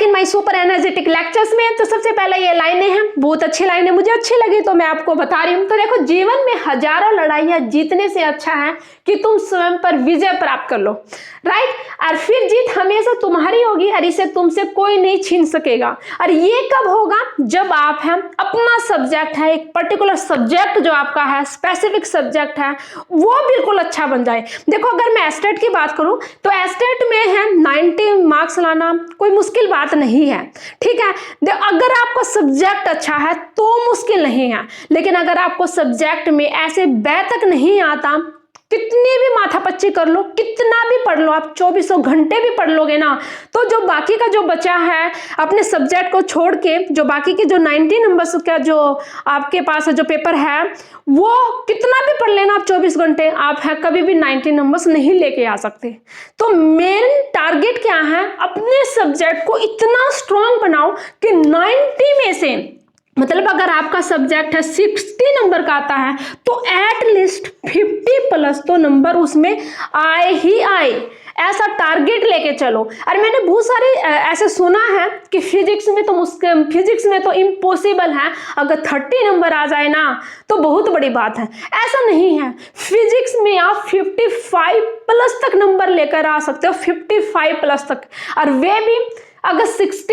Like in my super energetic lectures में। तो सबसे पहले ये लाइनें हैं, बहुत अच्छी लाइनें, मुझे अच्छी लगी तो मैं आपको बता रही हूँ। तो देखो, जीवन में हजारों लड़ाइयाँ जीतने से अच्छा है कि तुम स्वयं पर विजय प्राप्त कर लो, राइट। और फिर जीत हमेशा तुम्हारी होगी और इसे तुमसे कोई नहीं छीन सकेगा। और ये कब होगा? जब आप हैं अपना सब्जेक्ट है, एक पर्टिकुलर सब्जेक्ट जो आपका है, स्पेसिफिक सब्जेक्ट है, वो बिल्कुल अच्छा बन जाए। देखो, अगर मैं एस्टेट की बात करूं तो एस्टेट में है 90 मार्क्स लाना कोई मुश्किल बात नहीं है, ठीक है। अगर आपका सब्जेक्ट अच्छा है तो मुश्किल नहीं है, लेकिन अगर आपको सब्जेक्ट में ऐसे बै तक नहीं आता, कितनी भी माथापच्ची कर लो, कितना भी पढ़ लो, आप 24 घंटे भी पढ़ लोगे ना, तो जो बाकी का जो बचा है अपने सब्जेक्ट को छोड़ के, जो बाकी के जो 90 नंबर्स का जो आपके पास है, जो पेपर है, वो कितना भी पढ़ लेना आप 24 घंटे, आप है कभी भी 90 नंबर्स नहीं लेके आ सकते। तो मेन टारगेट क्या है? अपने सब्जेक्ट को इतना स्ट्रांग बनाओ कि 90 में से, मतलब अगर आपका सब्जेक्ट है 60 नंबर का आता है तो एटलीस्ट 50 प्लस तो नंबर उसमें आए ही आए, ऐसा टारगेट लेके चलो। और मैंने बहुत सारे ऐसे सुना है कि फिजिक्स में तो इम्पॉसिबल है, अगर 30 नंबर आ जाए ना तो बहुत बड़ी बात है। ऐसा नहीं है, फिजिक्स में आप 55 प्लस तक नंबर लेकर आ सकते हो, 55 प्लस तक। और वे भी अगर 60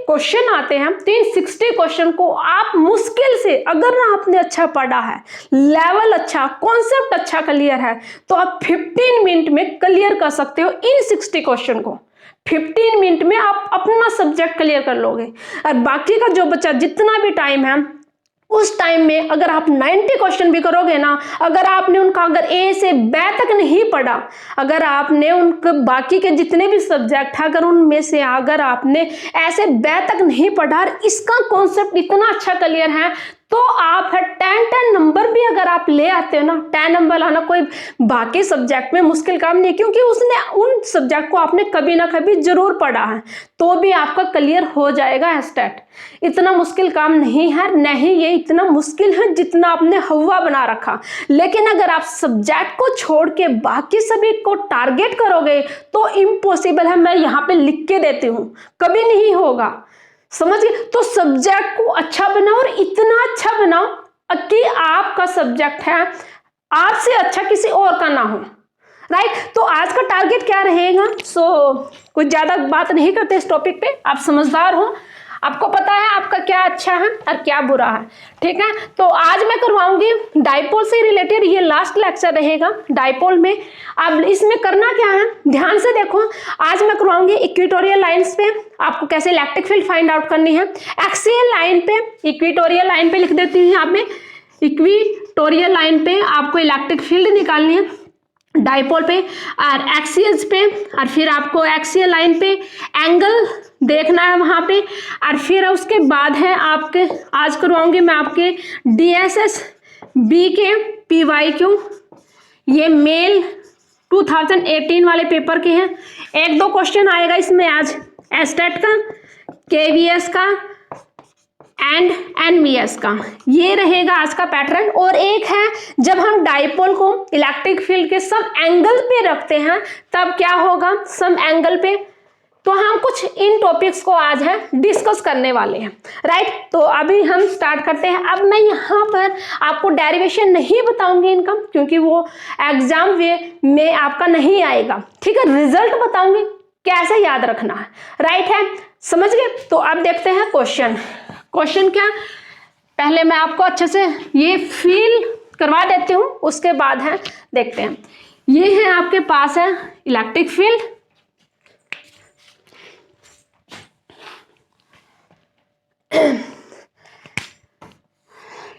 क्वेश्चन आते हैं तो इन 60 क्वेश्चन को आप मुश्किल से, अगर आपने अच्छा पढ़ा है, लेवल अच्छा, कॉन्सेप्ट अच्छा क्लियर है, तो आप 15 मिनट में क्लियर कर सकते हो इन 60 क्वेश्चन को। 15 मिनट में आप अपना सब्जेक्ट क्लियर कर लोगे। और बाकी का जो बचा जितना भी टाइम है, उस टाइम में अगर आप 90 क्वेश्चन भी करोगे ना, अगर आपने उनका अगर ए से बै तक नहीं पढ़ा, अगर आपने उनके बाकी के जितने भी सब्जेक्ट है, अगर उनमें से अगर आपने ऐसे बै तक नहीं पढ़ा और इसका कॉन्सेप्ट इतना अच्छा क्लियर है, तो आप है 10 नंबर भी अगर आप ले आते हो ना, 10 नंबर लाना कोई बाकी सब्जेक्ट में मुश्किल काम नहीं है, क्योंकि उसने उन सब्जेक्ट को आपने कभी ना कभी जरूर पढ़ा है, तो भी आपका क्लियर हो जाएगा एस्टेट। इतना मुश्किल काम नहीं है, नहीं ये इतना मुश्किल है जितना आपने हवा बना रखा। लेकिन अगर आप सब्जेक्ट को छोड़ के बाकी सभी को टारगेट करोगे तो इम्पॉसिबल है, मैं यहाँ पे लिख के देती हूँ, कभी नहीं होगा, समझ गए। तो सब्जेक्ट को अच्छा बनाओ और इतना अच्छा बनाओ कि आपका सब्जेक्ट है आपसे अच्छा किसी और का ना हो, राइट। तो आज का टारगेट क्या रहेगा? कुछ ज्यादा बात नहीं करते इस टॉपिक पे, आप समझदार हो, आपको पता है आपका क्या अच्छा है और क्या बुरा है, ठीक है। तो आज मैं करवाऊंगी डाइपोल से रिलेटेड, ये लास्ट लेक्चर रहेगा डाइपोल में। अब इसमें करना क्या है, ध्यान से देखो। आज मैं करवाऊंगी इक्वेटोरियल लाइंस पे आपको कैसे इलेक्ट्रिक फील्ड फाइंड आउट करनी है। एक्सियल लाइन पे, इक्वेटोरियल लाइन पे लिख देती हूँ यहाँ पे, इक्वेटोरियल लाइन पे आपको इलेक्ट्रिक फील्ड निकालनी है डाइपोल पे, और एक्सियल्स पे, और फिर आपको एक्सियल लाइन पे एंगल देखना है वहां पे। और फिर उसके बाद है आपके, आज करवाऊंगी मैं आपके DSS B के PYQ, ये मेल 2018 वाले पेपर के हैं। 1-2 क्वेश्चन आएगा इसमें आज एस्टेट का, KVS का एंड NVS का, ये रहेगा आज का पैटर्न। और एक है जब हम डाइपोल को इलेक्ट्रिक फील्ड के सब एंगल पे रखते हैं तब क्या होगा, सम एंगल पे। तो हम कुछ इन टॉपिक्स को आज है डिस्कस करने वाले हैं, राइट। तो अभी हम स्टार्ट करते हैं। अब मैं यहाँ पर आपको डेरिवेशन नहीं बताऊंगी इनका, क्योंकि वो एग्जाम वे में आपका नहीं आएगा, ठीक है। रिजल्ट बताऊंगी कैसे याद रखना है, राइट है, समझ गए। तो अब देखते हैं क्वेश्चन क्या, पहले मैं आपको अच्छे से ये फील करवा देती हूँ, उसके बाद है देखते हैं। ये है आपके पास है इलेक्ट्रिक फील्ड,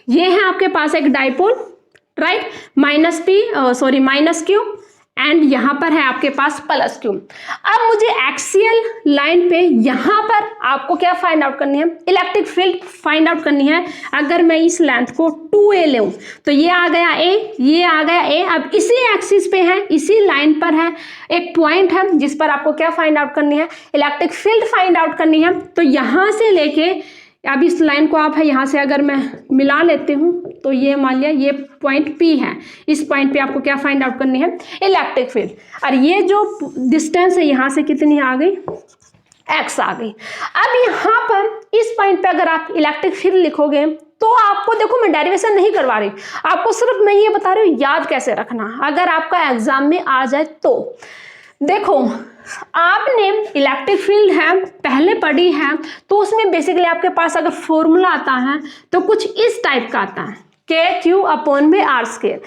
ये है आपके पास एक dipole, right, minus Q, and यहां पर है आपके पास प्लस Q। अब मुझे एक्सियल लाइन पे यहां पर आपको क्या फाइंड आउट करनी है, इलेक्ट्रिक फील्ड फाइंड आउट करनी है। अगर मैं इस लेंथ को 2a लूं तो ये आ गया A, ये आ गया A। अब इसी एक्सिस पे है, इसी लाइन पर है एक पॉइंट है जिस पर आपको क्या फाइंड आउट करनी है, इलेक्ट्रिक फील्ड फाइंड आउट करनी है। तो यहां से लेके अब इस लाइन को आप है यहाँ से अगर मैं मिला लेती हूँ तो ये मान लिया ये पॉइंट P है, इस पॉइंट पे आपको क्या फाइंड आउट करनी है, इलेक्ट्रिक फील्ड। और ये जो डिस्टेंस है यहाँ से कितनी आ गई, एक्स आ गई। अब यहाँ पर इस पॉइंट पे अगर आप इलेक्ट्रिक फील्ड लिखोगे तो आपको, देखो मैं डेरिवेशन नहीं करवा रही, आपको सिर्फ मैं ये बता रही हूँ याद कैसे रखना अगर आपका एग्जाम में आ जाए तो। देखो आपने इलेक्ट्रिक फील्ड है पहले पढ़ी है, तो उसमें बेसिकली आपके पास अगर फॉर्मूला आता है तो कुछ इस टाइप का आता है, KQ/R²।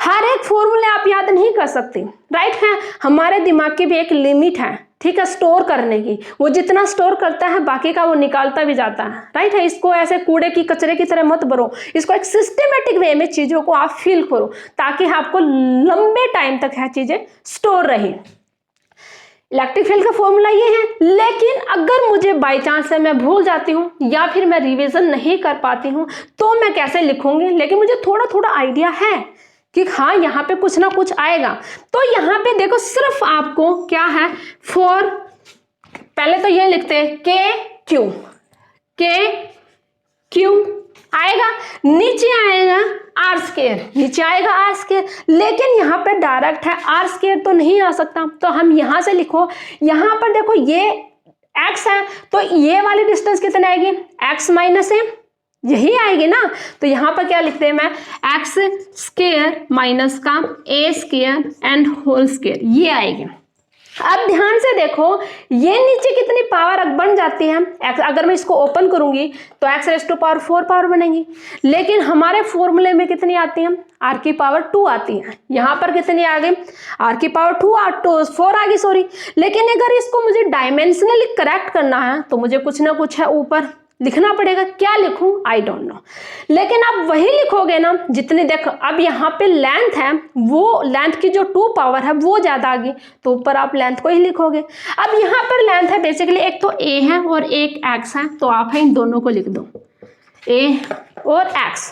हर एक फॉर्मूले आप याद नहीं कर सकते, राइट है। हमारे दिमाग की भी एक लिमिट है, ठीक है, स्टोर करने की। वो जितना स्टोर करता है बाकी का वो निकालता भी जाता है, राइट है। इसको ऐसे कूड़े की कचरे की तरह मत भरो, इसको एक सिस्टमेटिक वे में चीज़ों को आप फील करो ताकि आपको लंबे टाइम तक है चीज़ें स्टोर रहे। इलेक्ट्रिक फील्ड का फॉर्मूला ये है, लेकिन अगर मुझे बाई चांस से मैं भूल जाती हूँ या फिर मैं रिवीजन नहीं कर पाती हूँ तो मैं कैसे लिखूंगी, लेकिन मुझे थोड़ा थोड़ा आइडिया है कि हाँ यहाँ पे कुछ ना कुछ आएगा। तो यहाँ पे देखो सिर्फ आपको क्या है, फॉर पहले तो ये लिखते हैं KQ आएगा, नीचे आएगा R², नीचे आएगा R², लेकिन यहाँ पे डायरेक्ट है R² तो नहीं आ सकता, तो हम यहाँ से लिखो, यहाँ पर देखो ये x है तो ये वाली डिस्टेंस कितनी आएगी, x माइनस है, यही आएगी ना। तो यहाँ पर क्या लिखते हैं मैं, x² माइनस का A² एंड होल स्क्वायर, ये आएगी। अब ध्यान से देखो ये नीचे कितनी पावर बन जाती है, अगर मैं इसको ओपन करूंगी तो x⁴ पावर बनेगी, लेकिन हमारे फॉर्मूले में कितनी आती है, r⁻² आती है। यहाँ पर कितनी आ गई, r⁻² 4 आ गई, सॉरी। लेकिन अगर इसको मुझे डायमेंशनली करेक्ट करना है तो मुझे कुछ ना कुछ है ऊपर लिखना पड़ेगा, क्या लिखूं आई डोंट नो, लेकिन आप वही लिखोगे ना जितनी, देखो अब यहाँ पे लेंथ है, वो लेंथ की जो 2 पावर है वो ज्यादा आ गई तो ऊपर आप लेंथ को ही लिखोगे। अब यहाँ पर लेंथ है बेसिकली, एक तो a है और एक x है, तो आप इन दोनों को लिख दो, a और x।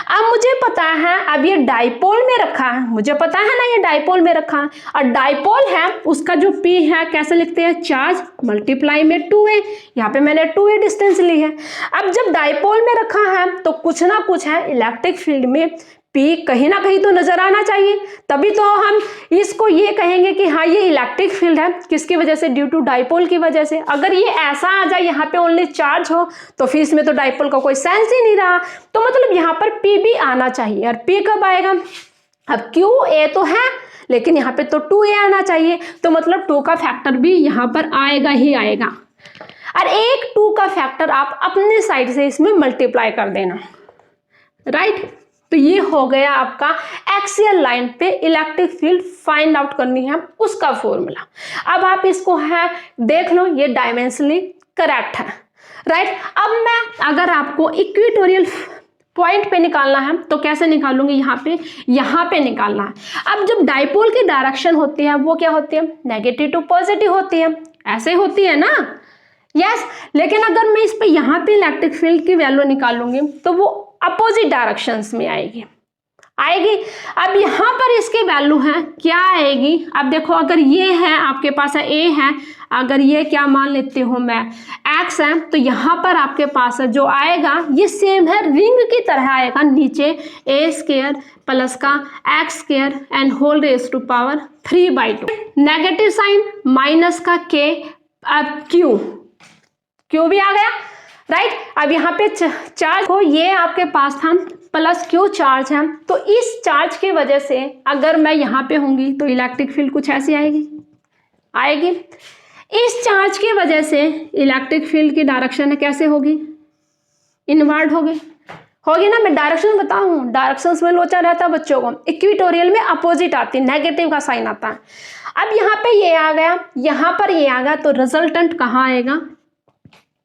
अब मुझे पता है, अब ये डाइपोल में रखा है, मुझे पता है ना ये डाइपोल में रखा है, और डाइपोल है उसका जो P है कैसे लिखते हैं, चार्ज मल्टीप्लाई में 2a, यहाँ पे मैंने 2a डिस्टेंस ली है। अब जब डाइपोल में रखा है तो कुछ ना कुछ है इलेक्ट्रिक फील्ड में P कहीं ना कहीं तो नजर आना चाहिए, तभी तो हम इसको ये कहेंगे कि हाँ ये इलेक्ट्रिक फील्ड है, किसकी वजह से, ड्यू टू डाइपोल की वजह से। अगर ये ऐसा आ जाए यहाँ पे ओनली चार्ज हो तो फिर इसमें तो डाइपोल का कोई सेंस ही नहीं रहा, तो मतलब यहाँ पर P भी आना चाहिए। और P कब आएगा, अब QA तो है लेकिन यहाँ पे तो 2a आना चाहिए, तो मतलब 2 का फैक्टर भी यहाँ पर आएगा ही आएगा, और एक 2 का फैक्टर आप अपने साइड से इसमें मल्टीप्लाई कर देना, राइट। तो ये हो गया आपका एक्सियल लाइन पे इलेक्ट्रिक फील्ड फाइंड आउट करनी है उसका फॉर्मूला। अब आप इसको है देख लो, ये डायमेंशनली करेक्ट है, राइट। अब मैं अगर आपको इक्वेटोरियल पॉइंट पे निकालना है तो कैसे निकालूंगी, यहाँ पे निकालना है। अब जब डाइपोल की डायरेक्शन होती है वो क्या होती है, नेगेटिव टू पॉजिटिव होती है, ऐसे होती है ना, यस। लेकिन अगर मैं इस पे यहाँ पे इलेक्ट्रिक फील्ड की वैल्यू निकालूंगी तो वो अपोजिट डायरेक्शंस में आएगी। अब यहाँ पर इसकी वैल्यू है क्या आएगी, अब देखो अगर ये है आपके पास है a है, अगर ये क्या मान लेती हूँ मैं x है, तो यहाँ पर आपके पास है जो आएगा ये सेम है, रिंग की तरह आएगा, नीचे a² प्लस का x² and whole raise to power 3/2, negative sign minus का k, अब q भी आ गया, राइट। अब यहाँ पे चार्ज हो, ये आपके पास था प्लस Q चार्ज है, तो इस चार्ज की वजह से अगर मैं यहाँ पे होंगी तो इलेक्ट्रिक फील्ड कुछ ऐसी आएगी। इस चार्ज की वजह से इलेक्ट्रिक फील्ड की डायरेक्शन कैसे होगी, इनवर्ड होगी ना। मैं डायरेक्शन बताऊँ, डायरेक्शंस में लोचा रहता है बच्चों को, इक्वेटोरियल में अपोजिट आती है, नेगेटिव का साइन आता है। अब यहाँ पे ये आ गया, यहाँ पर ये आ गया, तो रिजल्टेंट कहाँ आएगा,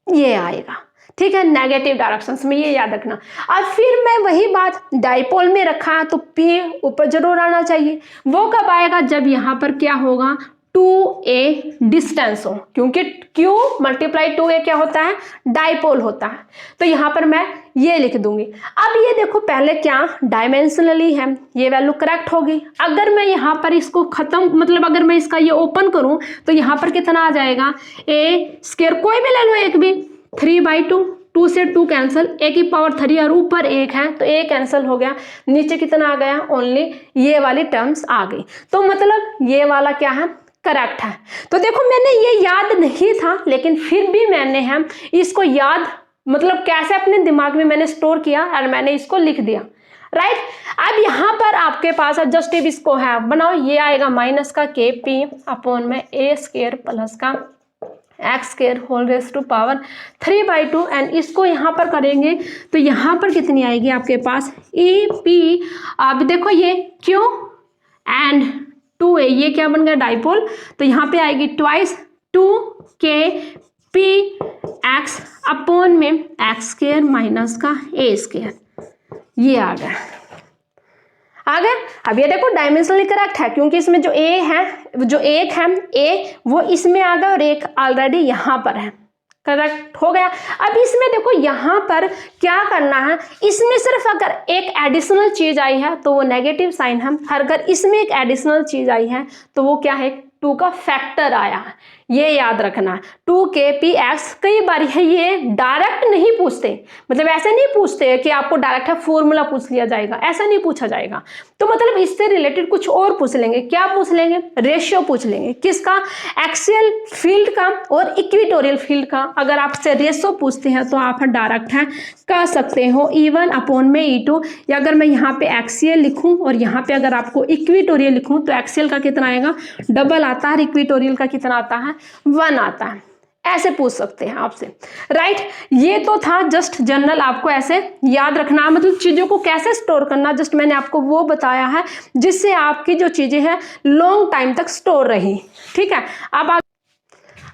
ये आएगा, ठीक है, नेगेटिव डायरेक्शंस में, ये याद रखना। अब फिर मैं वही बात, डाइपोल में रखा है तो P ऊपर जरूर आना चाहिए, वो कब आएगा, जब यहाँ पर क्या होगा, 2a डिस्टेंस हो, क्योंकि Q × 2a क्या होता है, डाइपोल होता है, तो यहाँ पर मैं ये लिख दूंगी। अब ये देखो पहले क्या डायमेंशनली है, ये वैल्यू करेक्ट होगी। अगर मैं यहाँ पर इसको खत्म, मतलब अगर मैं इसका ये ओपन करूँ तो यहाँ पर कितना आ जाएगा, a², कोई भी ले लो, एक भी, 3/2, 2 से 2 कैंसिल, a की पावर 3 और ऊपर 1 है तो a कैंसिल हो गया, नीचे कितना आ गया, ओनली ये वाली टर्म्स आ गई। तो मतलब ये वाला क्या है, करेक्ट है। तो देखो मैंने ये याद नहीं था, लेकिन फिर भी मैंने है इसको याद, मतलब कैसे अपने दिमाग में मैंने स्टोर किया और मैंने इसको लिख दिया, राइट। अब यहाँ पर आपके पास जस्ट अब इसको है बनाओ, ये आएगा माइनस का के पी अपॉन में ए स्क्वायर प्लस का x square whole raise to power 3/2 and इसको यहाँ पर करेंगे तो यहाँ पर कितनी आएगी आपके पास ए पी। अब देखो ये क्यों एंड 2a, ये क्या बन गया डाइपोल, तो यहाँ पे आएगी twice 2k p x upon में एक्स स्क्वायर माइनस का ए स्क्वायर, ये आ गया। अब ये देखो डायमेंशनली करेक्ट है, क्योंकि इसमें जो ए है, जो एक है ए वो इसमें आ गया और एक ऑलरेडी यहाँ पर है, करेक्ट हो गया। अब इसमें देखो यहाँ पर क्या करना है, इसमें सिर्फ अगर एक एडिशनल चीज आई है तो वो नेगेटिव साइन है, अगर इसमें एक एडिशनल चीज आई है तो वो क्या है 2 का फैक्टर आया है, ये याद रखना। 2kpx कई बार है ये डायरेक्ट नहीं पूछते, मतलब ऐसे नहीं पूछते कि आपको डायरेक्ट है फॉर्मूला पूछ लिया जाएगा, ऐसा नहीं पूछा जाएगा। तो मतलब इससे रिलेटेड कुछ और पूछ लेंगे, क्या पूछ लेंगे, रेशियो पूछ लेंगे, किसका, एक्सियल फील्ड का और इक्वेटोरियल फील्ड का। अगर आपसे रेशियो पूछते हैं तो आप डायरेक्ट है कह सकते हो E1 अपॉन में E2, या अगर मैं यहाँ पे एक्सियल लिखूं और यहाँ पे अगर आपको इक्वेटोरियल लिखूं तो एक्सियल का कितना आएगा डबल आता है, इक्वेटोरियल का कितना आता है 1 आता है, ऐसे पूछ सकते हैं आपसे, राइट। ये तो था जस्ट जनरल, आपको ऐसे याद रखना, मतलब चीज़ों को कैसे स्टोर करना, जस्ट मैंने आपको वो बताया है जिससे आपकी जो चीज़ें हैं लॉन्ग टाइम तक स्टोर रही, ठीक है।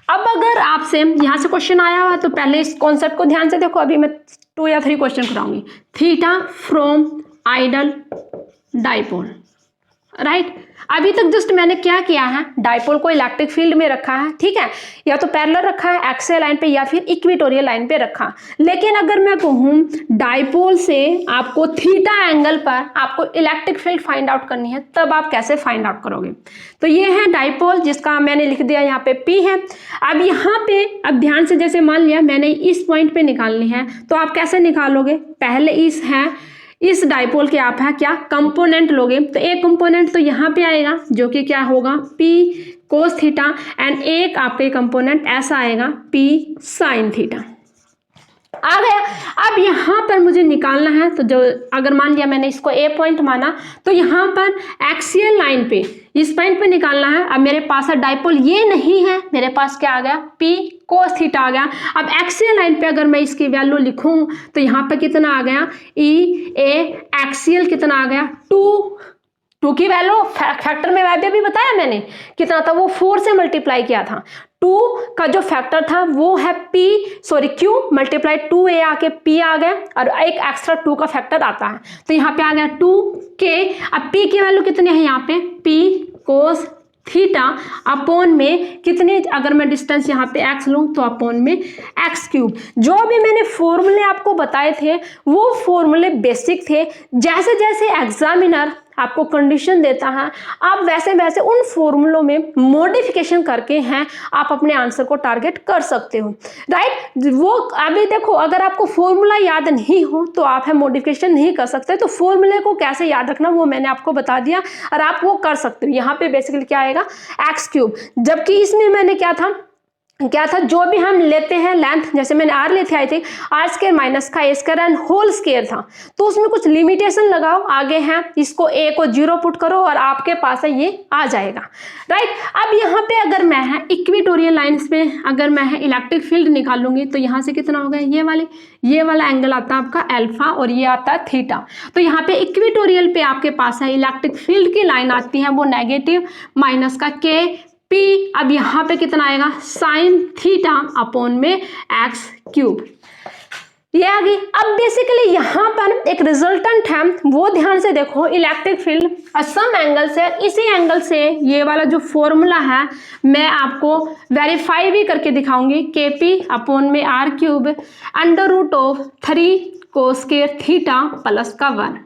अब अगर आपसे यहाँ से क्वेश्चन आया हुआ तो पहले इस कॉन्सेप्ट को ध्यान से देखो, अभी मैं 2 या 3 क्वेश्चन कराऊंगी। Theta from ideal dipole, right. अभी तक जस्ट मैंने क्या किया है, डाइपोल को इलेक्ट्रिक फील्ड में रखा है, ठीक है, या तो पैरेलल रखा है एक्सियल लाइन पे या फिर इक्वेटोरियल लाइन पे रखा। लेकिन अगर मैं कहूँ डाइपोल से आपको थीटा एंगल पर आपको इलेक्ट्रिक फील्ड फाइंड आउट करनी है, तब आप कैसे फाइंड आउट करोगे। तो ये है डाइपोल जिसका मैंने लिख दिया यहाँ पे P है। अब यहाँ पे अब ध्यान से, जैसे मान लिया मैंने इस पॉइंट पे निकालनी है तो आप कैसे निकालोगे, पहले इस डाइपोल के आप है क्या कंपोनेंट लोगे, तो एक कंपोनेंट तो यहाँ पे आएगा जो कि क्या होगा P कोस थीटा एंड एक आपके कंपोनेंट ऐसा आएगा P साइन थीटा, आ गया। अब यहाँ पर मुझे निकालना है, तो जो अगर मान लिया मैंने इसको ए पॉइंट माना तो यहाँ पर एक्सियल लाइन पे इस पॉइंट पे निकालना है। अब मेरे पास है डाइपोल ये नहीं है, मेरे पास क्या आ गया P कोस थीटा आ गया। अब एक्सियल लाइन पे अगर मैं इसकी वैल्यू लिखूं तो यहाँ पे कितना आ गया E A एक्सियल कितना आ गया 2 की वैल्यू फैक्टर में वैल्यू भी बताया मैंने कितना था, वो 4 से मल्टीप्लाई किया था। 2 का जो फैक्टर था वो है Q मल्टीप्लाई 2a आके P आ गया और एक एक्स्ट्रा 2 का फैक्टर आता है, तो यहाँ पे आ गया 2k। अब P की वैल्यू कितनी है यहाँ पे P कोस थीटा अपॉन में कितने, अगर मैं डिस्टेंस यहाँ पे x लूँ तो अपॉन में x क्यूब। जो भी मैंने फॉर्मूले आपको बताए थे वो फॉर्मूले बेसिक थे, जैसे जैसे एग्जामिनर आपको कंडीशन देता है आप वैसे वैसे उन फॉर्मूलों में मॉडिफिकेशन करके हैं आप अपने आंसर को टारगेट कर सकते हो, राइट। वो अभी देखो अगर आपको फॉर्मूला याद नहीं हो तो आप है मॉडिफिकेशन नहीं कर सकते, तो फॉर्मूले को कैसे याद रखना वो मैंने आपको बता दिया और आप वो कर सकते हो। यहाँ पे बेसिकली क्या आएगा एक्स क्यूब, जबकि इसमें मैंने क्या था जो भी हम लेते हैं लेंथ, जैसे मैंने आर ली थी I think r square minus का a square and whole square था, तो उसमें कुछ लिमिटेशन लगाओ आगे है, इसको ए को 0 पुट करो और आपके पास है ये आ जाएगा, राइट। अब यहाँ पे अगर मैं है इक्वेटोरियल लाइंस पे अगर मैं है इलेक्ट्रिक फील्ड निकालूंगी तो यहाँ से कितना होगा ये वाला एंगल आता है आपका अल्फा और ये आता है थीटा, तो यहाँ पे इक्वेटोरियल पे आपके पास है इलेक्ट्रिक फील्ड की लाइन आती है वो नेगेटिव माइनस का के P। अब यहाँ पे कितना आएगा साइन थीटा अपॉन में एक्स क्यूब, ये आ गई। अब बेसिकली यहाँ पर एक रिजल्टेंट है वो ध्यान से देखो, इलेक्ट्रिक फील्ड सम एंगल से, इसी एंगल से ये वाला जो फॉर्मूला है मैं आपको वेरीफाई भी करके दिखाऊंगी, KP अपॉन में r cube under root of 3 cos square theta plus का 1,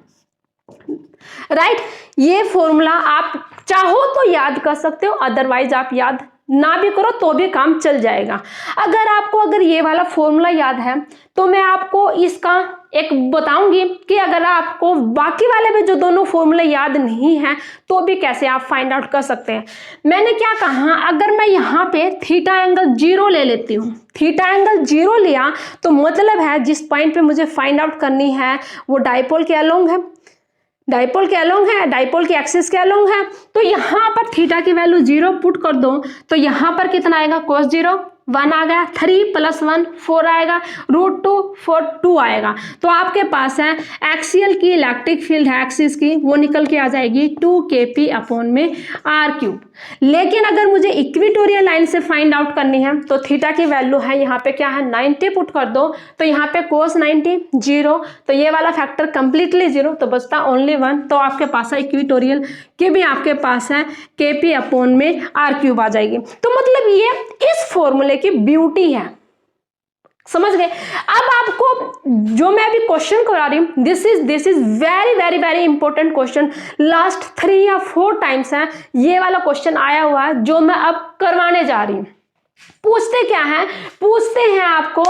राइट। ये फॉर्मूला आप चाहो तो याद कर सकते हो, अदरवाइज आप याद ना भी करो तो भी काम चल जाएगा। अगर ये वाला फॉर्मूला याद है तो मैं आपको इसका एक बताऊंगी कि अगर आपको बाकी वाले में जो दोनों फॉर्मूले याद नहीं है तो भी कैसे आप फाइंड आउट कर सकते हैं। मैंने क्या कहा, अगर मैं यहाँ पे थीटा एंगल 0 ले लेती हूँ, थीटा एंगल 0 लिया तो मतलब है जिस पॉइंट पे मुझे फाइंड आउट करनी है वो डाइपोल के अलोंग है, डाइपोल के अलोंग है, डाइपोल के एक्सिस के अलोंग है। तो यहाँ पर थीटा की वैल्यू 0 पुट कर दो तो यहाँ पर कितना आएगा, cos 0 1 आ गया, 3 + 1 4 आएगा, √2 4 2 आएगा। तो आपके पास है एक्सियल की इलेक्ट्रिक फील्ड है एक्सिस की, वो निकल के आ जाएगी 2kp/r³। लेकिन अगर मुझे इक्वेटोरियल लाइन से फाइंड आउट करनी है तो थीटा की वैल्यू है यहाँ पे क्या है 90 पुट कर दो तो यहाँ पे cos 90 0, तो ये वाला फैक्टर कंप्लीटली 0, तो बचता ओनली 1। तो आपके पास है इक्वेटोरियल के भी आपके पास है kp/r³ आ जाएगी। तो मतलब ये इस फॉर्मूले की ब्यूटी है, समझ गए। अब आपको जो मैं अभी क्वेश्चन करा रही हूं this is very very very important question, last 3 या 4 टाइम्स है ये वाला क्वेश्चन आया हुआ है जो मैं अब करवाने जा रही हूं। पूछते क्या है, पूछते हैं आपको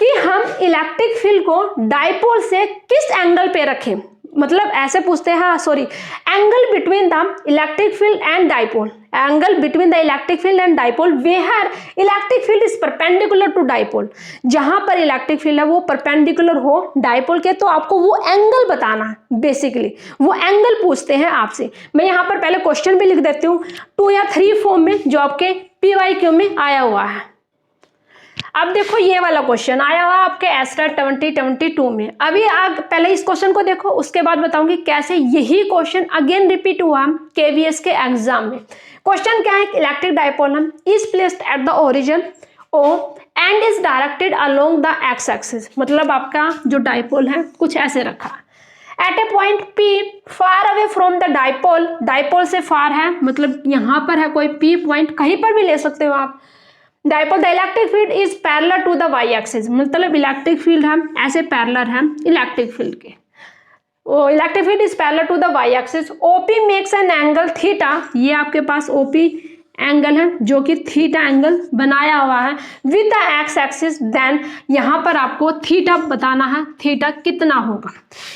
कि हम इलेक्ट्रिक फील्ड को डाइपोल से किस एंगल पे रखें, मतलब ऐसे पूछते हैं, हाँ sorry, angle between the electric field and dipole, angle between the electric field and dipole where electric field is perpendicular to dipole. जहां पर इलेक्ट्रिक फील्ड है वो परपेंडिकुलर हो डाइपोल के, तो आपको वो एंगल बताना है, बेसिकली वो एंगल पूछते हैं आपसे। मैं यहाँ पर पहले क्वेश्चन भी लिख देती हूँ 2 या 3 फॉर्म में जो आपके PYQ में आया हुआ है। अब देखो ये वाला क्वेश्चन आया हुआ आपके एस्ट्रा 2022 में। अभी आप पहले इस क्वेश्चन को देखो, उसके बाद बताऊंगी कैसे यही क्वेश्चन अगेन रिपीट हुआ KVS के एग्जाम में। क्वेश्चन क्या है, electric dipole is placed at the origin O and is directed along the x axis, मतलब आपका जो डाइपोल है कुछ ऐसे रखा at a point P far away from the dipole, dipole से फार है, मतलब यहाँ पर है कोई P पॉइंट, कहीं पर भी ले सकते हो आप। Dipole the electric field is parallel to the Y axis, मतलब इलेक्ट्रिक फील्ड है ऐसे पैरेलल है इलेक्ट्रिक फील्ड के, वो electric field is parallel to the Y axis. OP makes an angle theta, ये आपके पास OP एंगल है जो कि थीटा एंगल बनाया हुआ है with the x axis, then यहाँ पर आपको थीटा बताना है, थीटा कितना होगा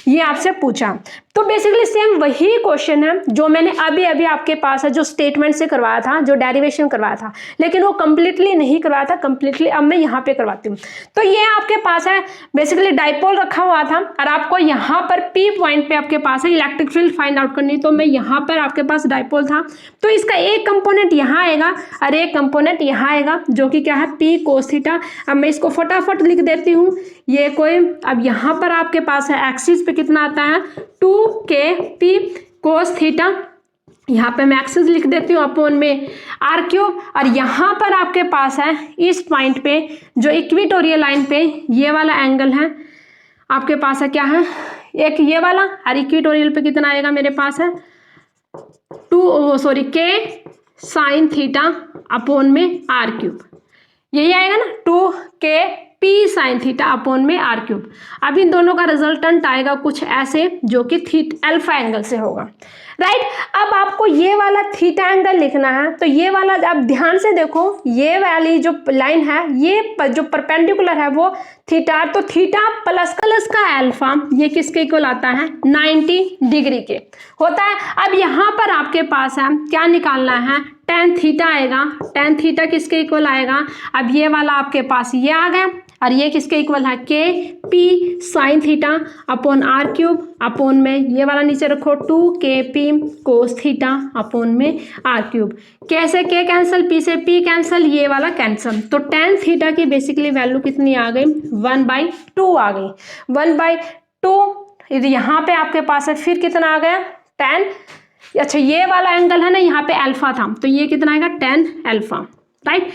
ये आपसे पूछा। तो बेसिकली सेम वही क्वेश्चन है जो मैंने अभी आपके पास है, जो स्टेटमेंट से करवाया था, जो डेरिवेशन करवाया था, लेकिन वो कंप्लीटली नहीं करवाया था, कंप्लीटली अब मैं यहाँ पे करवाती हूँ। तो ये आपके पास है बेसिकली डाइपोल रखा हुआ था और आपको यहाँ पर P पॉइंट पे आपके पास है इलेक्ट्रिक फील्ड फाइंड आउट करनी, तो मैं यहाँ पर आपके पास डाइपोल था तो इसका एक कंपोनेंट यहाँ आएगा और एक कंपोनेंट यहाँ आएगा जो कि क्या है P cos थीटा। अब मैं इसको फटाफट लिख देती हूँ, ये कोई, अब यहाँ पर आपके पास है एक्सिस पे कितना आता है 2kp cos थीटा, यहाँ पे मैं एक्सिस लिख देती हूँ अपॉन में r³, और यहाँ पर आपके पास है इस पॉइंट पे जो इक्वेटोरियल लाइन पे ये वाला एंगल है आपके पास है क्या है एक ये वाला, और इक्वेटोरियल पे कितना आएगा मेरे पास है k sin थीटा अपॉन में r³, यही आएगा ना 2kp sin थीटा अपॉन में r³। अब इन दोनों का रिजल्टेंट आएगा कुछ ऐसे जो कि अल्फा एंगल से होगा, राइट। अब आपको ये वाला थीटा एंगल लिखना है, तो ये वाला आप ध्यान से देखो, ये वाली जो लाइन है ये जो परपेंडिकुलर है वो थीटा, तो थीटा प्लस का अल्फा ये किसके इक्वल आता है 90 डिग्री के होता है। अब यहाँ पर आपके पास है क्या निकालना है, tan थीटा आएगा, tan थीटा किसके इक्वल आएगा, अब ये वाला आपके पास ये आ गया और ये किसके इक्वल है kp sin theta upon r³ upon में ये वाला नीचे रखो 2kp cos थीटा अपॉन में r³। कैसे k कैंसिल, p से p कैंसिल, ये वाला कैंसिल, तो tan थीटा की बेसिकली वैल्यू कितनी आ गई 1/2 आ गई, 1/2। यहाँ पे आपके पास है फिर कितना आ गया tan, अच्छा ये वाला एंगल है ना यहाँ पे अल्फा था तो ये कितना आएगा tan अल्फा, राइट।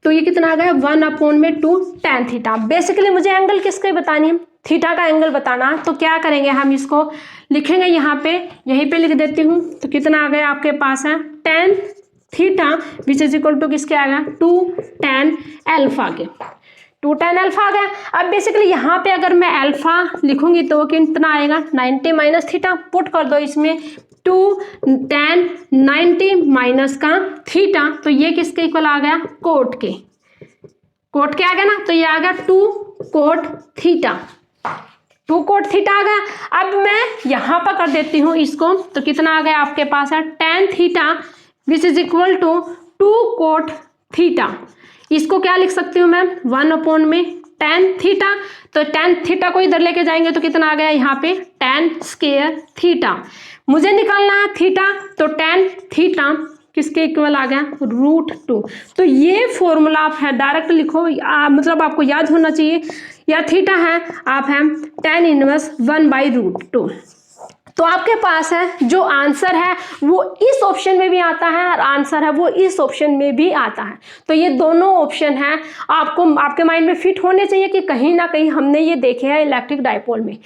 तो ये कितना आ गया 1/2 tan थीटा। बेसिकली मुझे एंगल किसके बतानी है, थीटा का एंगल बताना, तो क्या करेंगे हम इसको लिखेंगे यहाँ पे, यहीं पे लिख देती हूँ, तो कितना आ गया आपके पास है tan theta which is equal to किसके आ गया 2 tan अल्फा के, 2 tan अल्फा आ गया। अब बेसिकली यहाँ पे अगर मैं अल्फा लिखूंगी तो कितना आएगा 90 माइनस थीटा, पुट कर दो इसमें 2 tan 90 माइनस का थीटा, तो ये किसके इक्वल आ गया कोट के, कोट के आ गया ना, तो ये आ गया 2 कोट थीटा, 2 कोट थीटा आ गया। अब मैं यहाँ पर कर देती हूँ इसको, तो कितना आ गया आपके पास है tan theta which is equal to 2 cot theta. इसको क्या लिख सकती हूँ मैं 1 में tan थीटा, तो tan थीटा को इधर लेके जाएंगे तो कितना आ गया यहाँ पे tan स्क्वायर थीटा। मुझे निकालना है थीटा, तो tan थीटा किसके इक्वल आ गया √2। तो ये फॉर्मूला आप है डायरेक्ट लिखो, मतलब आपको याद होना चाहिए, या थीटा है आप है tan इनवर्स 1/√2। तो आपके पास है जो आंसर है वो इस ऑप्शन में भी आता है और आंसर है वो इस ऑप्शन में भी आता है। तो ये दोनों ऑप्शन हैं आपको आपके माइंड में फिट होने चाहिए कि कहीं ना कहीं हमने ये देखे हैं इलेक्ट्रिक डाइपोल में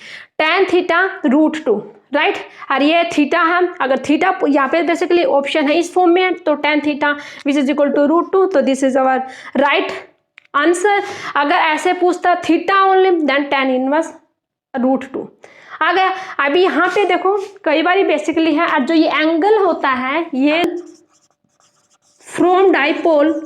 tan थीटा √2, राइट। और ये थीटा है, अगर थीटा यहाँ पे बेसिकली ऑप्शन है इस फॉर्म में, तो tan theta which is equal to √2, तो this is our right answer. अगर ऐसे पूछता theta only then tan inverse √2 आ गया। अभी यहाँ पे देखो कई बार बेसिकली है, और जो ये एंगल होता है ये फ्रॉम डाइपोल,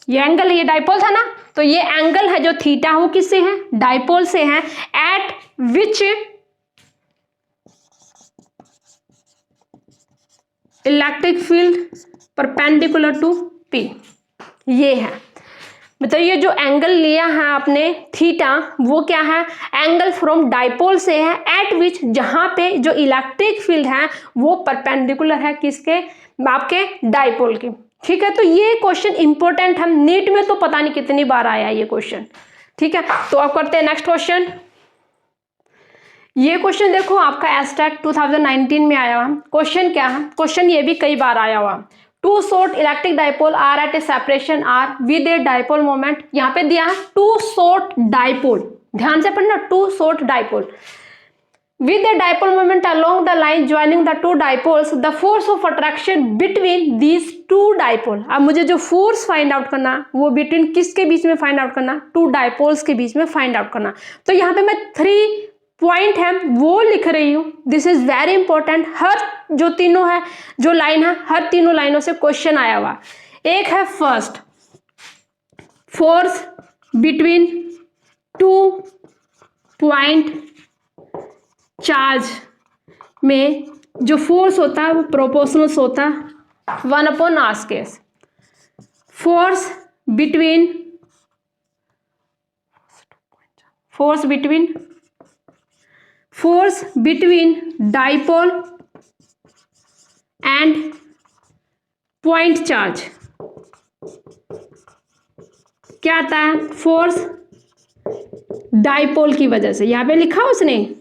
ये एंगल, ये डाइपोल था ना, तो ये एंगल है जो थीटा वो किससे है डाइपोल से है, at which electric field perpendicular to P, ये है। मतलब ये जो एंगल लिया है आपने थीटा वो क्या है एंगल फ्रॉम डाइपोल से है, एट विच जहां पे जो इलेक्ट्रिक फील्ड है वो परपेंडिकुलर है किसके आपके डाइपोल के, ठीक है। तो ये क्वेश्चन इंपॉर्टेंट है, नीट में तो पता नहीं कितनी बार आया ये क्वेश्चन, ठीक है। तो अब करते हैं नेक्स्ट क्वेश्चन। ये क्वेश्चन देखो आपका एस्टेट 2019 में आया हुआ क्वेश्चन, क्या है क्वेश्चन ये भी कई बार आया हुआ, 2 short electric dipole are at a separation r with a dipole moment, यहाँ पे दिया है 2 short dipole, ध्यान से पढ़ना 2 short dipole with a dipole moment along the line joining the 2 dipoles, the force of attraction between these 2 dipole। अब मुझे जो फोर्स फाइंड आउट करना वो बिटवीन किसके बीच में फाइंड आउट करना 2 डाइपोल्स के बीच में फाइंड आउट करना। तो यहाँ पे मैं 3 पॉइंट है वो लिख रही हूँ, दिस इज वेरी इंपॉर्टेंट। हर जो तीनों है जो लाइन है हर तीनों लाइनों से क्वेश्चन आया हुआ। एक है first force between 2 point charge में जो फोर्स होता है वो प्रोपोर्शनल होता है 1/r²। Force between dipole and point charge क्या आता है फोर्स डाइपोल की वजह से, यहां पे लिखा उसने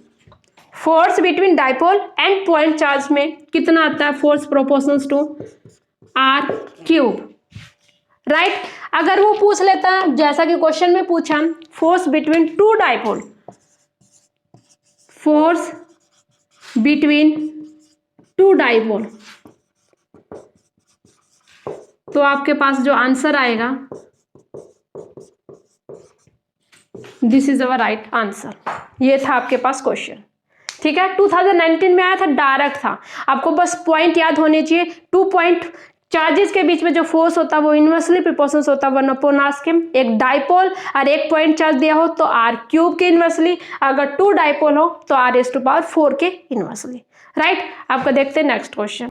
force between dipole and point charge में कितना आता है force proportional to r³, right. अगर वो पूछ लेता जैसा कि क्वेश्चन में पूछा force between 2 dipole, force between 2 dipole, तो आपके पास जो आंसर आएगा this is our right answer. ये था आपके पास क्वेश्चन, ठीक है। 2019 में आया था, डायरेक्ट था, आपको बस पॉइंट याद होने चाहिए। 2 पॉइंट चार्जेस के बीच में जो फोर्स होता है वो इनवर्सली प्रोपोर्शनल होता है 1/r²। एक डाइपोल और एक पॉइंट चार्ज दिया हो तो r³ के इनवर्सली, अगर 2 डाइपोल हो तो r⁴ के इनवर्सली, राइट। आपको देखते हैं नेक्स्ट क्वेश्चन।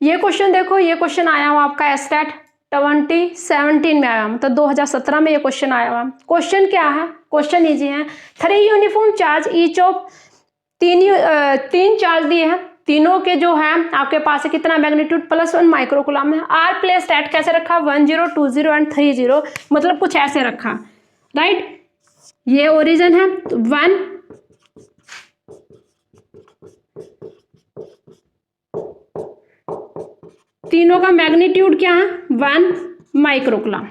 ये क्वेश्चन देखो, ये क्वेश्चन आया हुआ आपका एस्टेट 2017 में आया, मतलब 2017 में ये क्वेश्चन आया हुआ। क्वेश्चन क्या है, क्वेश्चन इजी है। 3 uniform charge each of 3 charge दिए हैं, तीनों के जो है आपके पास है कितना मैग्नीट्यूड +1 माइक्रोकूलम है। आर प्लेस्ड एट कैसे रखा 1 0 2 0 एंड 3 0, मतलब कुछ ऐसे रखा, राइट। ये ओरिजिन है 1 तीनों का मैग्नीट्यूड क्या है 1 microcoulomb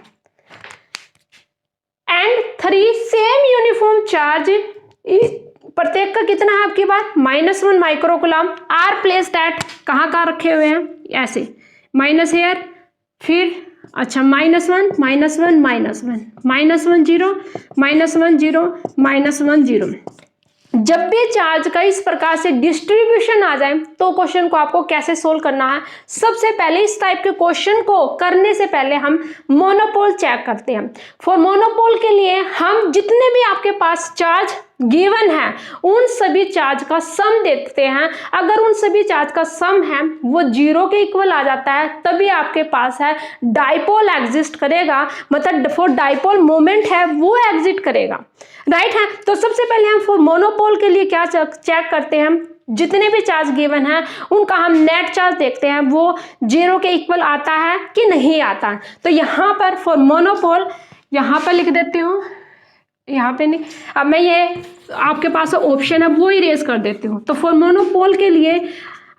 and 3 same uniform charge, प्रत्येक का कितना है आपकी बात -1 माइक्रोकूलम। आर प्लेस्ड एट कहाँ रखे हुए हैं ऐसे माइनस हेयर, फिर अच्छा -1 -1 -1 -1 0 -1 0 -1 0। जब भी चार्ज का इस प्रकार से डिस्ट्रीब्यूशन आ जाए तो क्वेश्चन को आपको कैसे सोल्व करना है। सबसे पहले इस टाइप के क्वेश्चन को करने से पहले हम मोनोपोल चेक करते हैं। फॉर मोनोपोल के लिए हम जितने भी आपके पास चार्ज गिवन है उन सभी चार्ज का सम देखते हैं। अगर उन सभी चार्ज का सम है वो 0 के इक्वल आ जाता है तभी आपके पास है डाइपोल एग्जिस्ट करेगा, मतलब फॉर डाइपोल मोमेंट है वो एग्जिट करेगा, राइट है। तो सबसे पहले हम फॉर मोनोपोल के लिए क्या चेक करते हैं, जितने भी चार्ज गिवन है उनका हम नेट चार्ज देखते हैं वो 0 के इक्वल आता है कि नहीं आता। तो यहाँ पर फॉर मोनोपोल यहाँ पर लिख देती हूँ, यहाँ पे नहीं, अब मैं ये आपके पास ऑप्शन है वो इरेज कर देती हूँ। तो फॉर मोनोपोल के लिए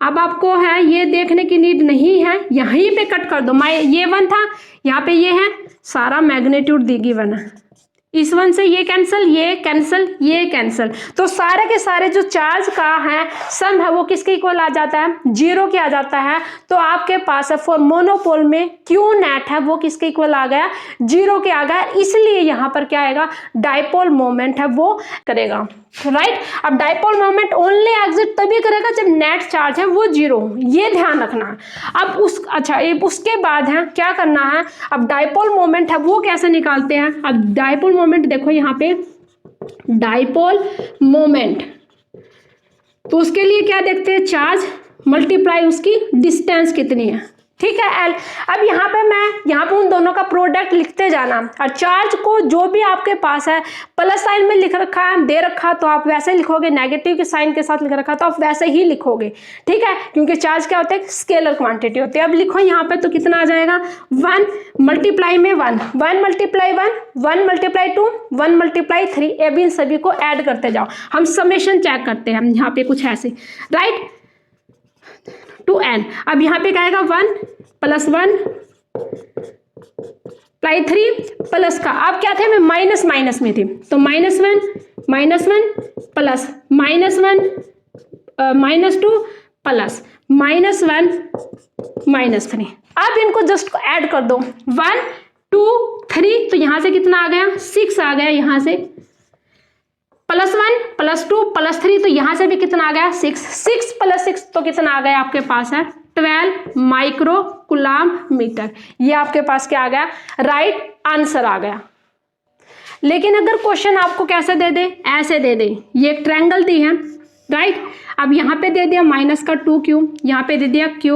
अब आपको है ये देखने की नीड नहीं है, यहीं पे कट कर दो। ये 1 था, यहाँ पे ये है, सारा मैग्नीट्यूड दी गिवन है, इस 1 से ये कैंसिल, ये कैंसिल, ये कैंसिल, तो सारे के सारे जो चार्ज का है सम है वो किसके इक्वल आ जाता है, 0 के आ जाता है। तो आपके पास है फॉर मोनोपोल में क्यू नेट है वो किसके इक्वल आ गया, 0 के आ गया। इसलिए यहाँ पर क्या आएगा, डाइपोल मोमेंट है वो करेगा, राइट। अब डाइपोल मोमेंट ओनली एग्जिट तभी करेगा जब नेट चार्ज है वो 0 हो, ये ध्यान रखना है। अब उसके बाद है क्या करना है, अब डाइपोल मोमेंट है वो कैसे निकालते हैं। अब डाइपोल मोमेंट देखो यहाँ पे डाइपोल मोमेंट, तो उसके लिए क्या देखते हैं, चार्ज मल्टीप्लाई उसकी डिस्टेंस कितनी है, ठीक है, एल। अब यहाँ पे उन दोनों का प्रोडक्ट लिखते जाना, और चार्ज को जो भी आपके पास है प्लस साइन में लिख रखा है, दे रखा तो आप वैसे लिखोगे, नेगेटिव के साइन के साथ लिख रखा तो आप वैसे ही लिखोगे, ठीक है, क्योंकि चार्ज क्या होता है, स्केलर क्वांटिटी होती है। अब लिखो यहाँ पे तो कितना आ जाएगा, 1 मल्टीप्लाई में 1, 1 मल्टीप्लाई 1, 1 मल्टीप्लाई 2, 1 मल्टीप्लाई 3, इन सभी को ऐड करते जाओ। हम समेशन चेक करते हैं यहाँ पे कुछ ऐसे, राइट, टू n। अब यहाँ पे क्या आएगा, 1 + 1 + 3 प्लस का, अब क्या थे, मैं माइनस में थी तो -1 प्लस -1 -2 प्लस -1 -3। अब इनको जस्ट ऐड कर दो, 1 2 3, तो यहां से कितना आ गया, 6 आ गया, यहां से +1 +2 +3, तो यहां से भी कितना आ गया, 6 + 6 तो कितना आ गया आपके पास है 12 माइक्रो कूलाम मीटर। ये आपके पास क्या आ गया, राइट आंसर आ गया। लेकिन अगर क्वेश्चन आपको कैसे दे दे, ऐसे दे दे, ये एक ट्रायंगल दी है, राइट। अब यहाँ पे दे दिया -2q, यहाँ पे दे दिया q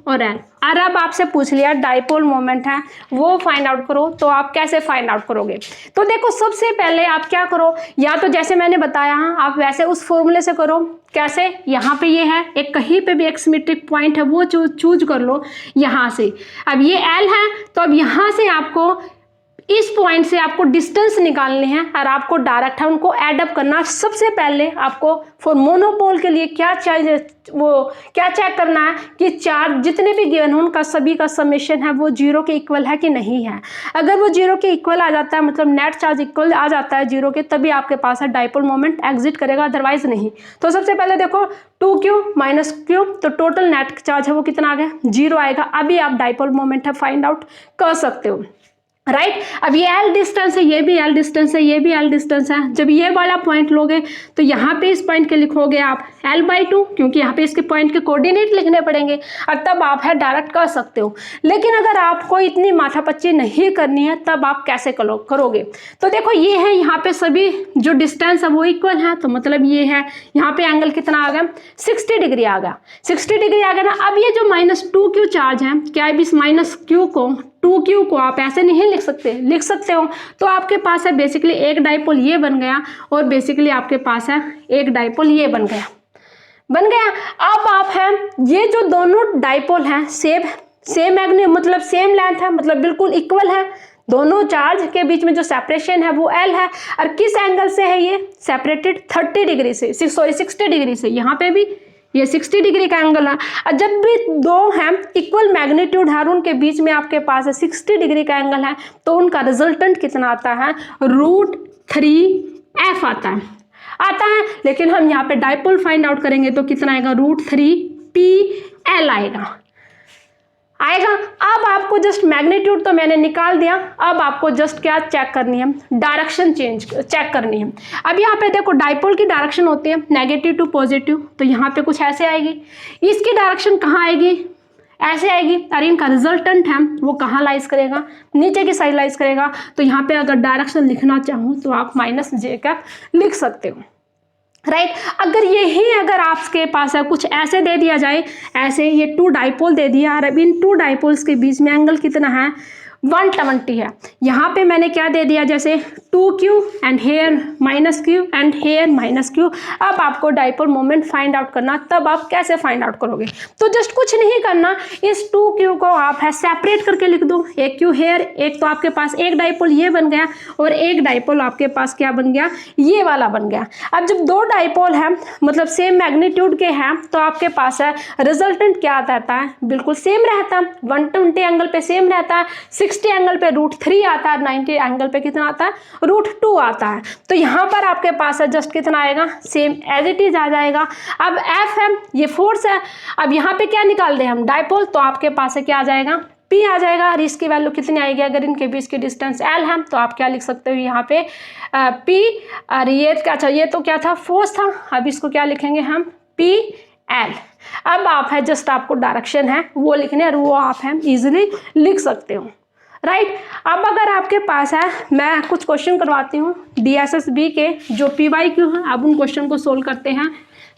और l। और अब आपसे पूछ लिया डाइपोल मोमेंट है वो फाइंड आउट करो, तो आप कैसे फाइंड आउट करोगे। तो देखो सबसे पहले आप क्या करो, या तो जैसे मैंने बताया आप वैसे उस फॉर्मूले से करो। कैसे, यहाँ पे ये है एक, कहीं पे भी एक सिमेट्रिक पॉइंट है वो चूज कर लो यहाँ से। अब ये l है तो अब यहाँ से आपको इस पॉइंट से आपको डिस्टेंस निकालनी है और आपको डायरेक्ट है उनको ऐड अप करना। सबसे पहले आपको फॉर मोनोपोल के लिए क्या चाहिए, वो क्या चेक करना है कि चार्ज जितने भी गिवन हो उनका सभी का समेशन है वो 0 के इक्वल है कि नहीं है। अगर वो 0 के इक्वल आ जाता है, मतलब नेट चार्ज इक्वल आ जाता है 0 के, तभी आपके पास है डाइपोल मोमेंट एग्जिट करेगा, अदरवाइज नहीं। तो सबसे पहले देखो 2q - q, तो टोटल नेट चार्ज है वो कितना आ गया, 0 आएगा। अभी आप डाइपोल मोमेंट है फाइंड आउट कर सकते हो, राइट। अब ये L डिस्टेंस है, ये भी L डिस्टेंस है, ये भी L डिस्टेंस है। जब ये वाला पॉइंट लोगे तो यहाँ पे इस पॉइंट के लिखोगे आप L/2, क्योंकि यहाँ पे इसके पॉइंट के कोऑर्डिनेट लिखने पड़ेंगे, और तब आप है डायरेक्ट कर सकते हो। लेकिन अगर आपको इतनी माथापच्ची नहीं करनी है तब आप कैसे करोगे। तो देखो ये है, यहाँ पे सभी जो डिस्टेंस है वो इक्वल है, तो मतलब ये है, यहाँ पे एंगल कितना आ गया, 60 डिग्री आ गया, 60 डिग्री आ गया ना। अब ये जो -2q चार्ज है, क्या इस -q को 2q को आप ऐसे नहीं लिख सकते हो। तो आपके पास है बेसिकली एक डाइपोल ये बन गया, और बेसिकली आपके पास है एक डाइपोल ये बन गया। अब आप है ये जो दोनों डाइपोल हैं सेम मैग्नीट्यूड, मतलब सेम लेंथ है, मतलब बिल्कुल इक्वल है। दोनों चार्ज के बीच में जो सेपरेशन है वो L है, और किस एंगल से है ये सेपरेटेड, 30 डिग्री से, 60 डिग्री से। यहाँ पे भी ये 60 डिग्री का एंगल है। और जब भी दो हैं इक्वल मैग्नीट्यूड है, उनके बीच में आपके पास है 60 डिग्री का एंगल है, तो उनका रिजल्टेंट कितना आता है, √3f आता है। लेकिन हम यहाँ पे डाइपोल फाइंड आउट करेंगे तो कितना आएगा, √3pl आएगा। आएगा। अब आपको जस्ट मैग्नीट्यूड तो मैंने निकाल दिया, अब आपको जस्ट क्या चेक करनी है, डायरेक्शन चेक करनी है। अब यहाँ पे देखो डाइपोल की डायरेक्शन होती है नेगेटिव टू पॉजिटिव, तो यहाँ पे कुछ ऐसे आएगी। इसकी डायरेक्शन कहाँ आएगी, ऐसे आएगी। और इनका रिजल्टेंट है वो कहाँ लाइज करेगा, नीचे की साइड लाइज करेगा। तो यहाँ पे अगर डायरेक्शन लिखना चाहूँ तो आप -j का लिख सकते हो, राइट। अगर आपके पास है कुछ ऐसे दे दिया जाए, ऐसे ये 2 डाइपोल दे दिया और अब इन 2 डाइपोल्स के बीच में एंगल कितना है, 120 है। यहाँ पे मैंने क्या दे दिया, जैसे 2q and here -q and here -q। अब आपको डाइपोल मोमेंट फाइंड आउट करना, तब आप कैसे फाइंड आउट करोगे, तो जस्ट कुछ नहीं करना, इस 2q को आप है सेपरेट करके लिख दो। एक q हेयर, एक तो आपके पास एक डाइपोल ये बन गया और एक डाइपोल आपके पास क्या बन गया, ये वाला बन गया। अब जब 2 डाइपोल है मतलब सेम मैग्नीट्यूड के हैं तो आपके पास है रिजल्टेंट क्या रहता है, बिल्कुल सेम रहता है। 120 एंगल पे सेम रहता है, 60 एंगल पे √3 आता है, 90 एंगल पे कितना आता है, √2 आता है। तो यहाँ पर आपके पास है जस्ट कितना आएगा, सेम एज इट इज आ जाएगा। अब F है, ये फोर्स है। अब यहाँ पे क्या निकाल दें हम, डाइपोल, तो आपके पास है क्या आ जाएगा, P आ जाएगा। और इसकी वैल्यू कितनी आएगी, अगर इनके बीच की डिस्टेंस L है तो आप क्या लिख सकते हो यहाँ पे P। और ये क्या, अच्छा ये तो क्या था, फोर्स था। अब इसको क्या लिखेंगे हम, PL। अब आप है जस्ट आपको डायरेक्शन है वो लिखने, और वो आप है इजीली लिख सकते हो, राइट। अब अगर आपके पास है, मैं कुछ क्वेश्चन करवाती हूँ DSSB के जो PYQ है, अब उन क्वेश्चन को सोल्व करते हैं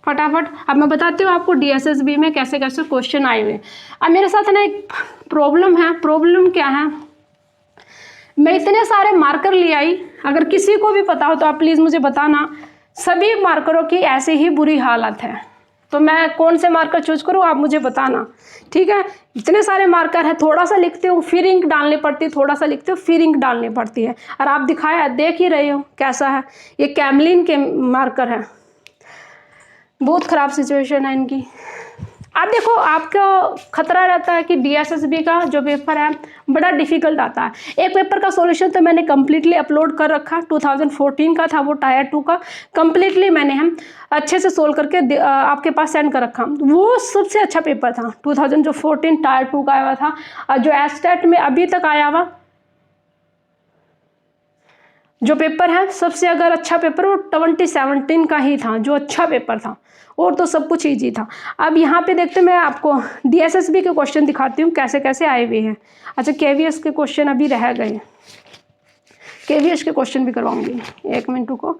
फटाफट। अब मैं बताती हूँ आपको DSSB में कैसे कैसे क्वेश्चन आए हुए। अब मेरे साथ ना एक प्रॉब्लम है, प्रॉब्लम क्या है, मैं इतने सारे मार्कर ले आई, अगर किसी को भी पता हो तो आप प्लीज़ मुझे बताना। सभी मार्करों की ऐसी ही बुरी हालत है, तो मैं कौन से मार्कर चूज करूँ आप मुझे बताना, ठीक है। इतने सारे मार्कर है, थोड़ा सा लिखते हो फिर इंक डालनी पड़ती है, थोड़ा सा लिखते हो फिर इंक डालनी पड़ती है। और आप दिखाया देख ही रहे हो कैसा है, ये कैमलिन के मार्कर है, बहुत ख़राब सिचुएशन है इनकी। अब देखो आपको खतरा रहता है कि DSSB का जो पेपर है बड़ा डिफिकल्ट आता है। एक पेपर का सॉल्यूशन तो मैंने कम्प्लीटली अपलोड कर रखा, 2014 का था वो, टायर 2 का कम्प्लीटली मैंने हम अच्छे से सोल्व करके आपके पास सेंड कर रखा। वो सबसे अच्छा पेपर था 2014 टायर 2 का आया हुआ था। और जो एस्टेट में अभी तक आया हुआ जो पेपर है सबसे अगर अच्छा पेपर वो 2017 का ही था, जो अच्छा पेपर था, और तो सब कुछ ईजी था। अब यहाँ पे देखते मैं आपको DSSB के क्वेश्चन दिखाती हूँ कैसे कैसे आए हुए हैं। अच्छा KVS के क्वेश्चन अभी रह गए, KVS के क्वेश्चन भी करवाऊंगी, 1 मिनट को।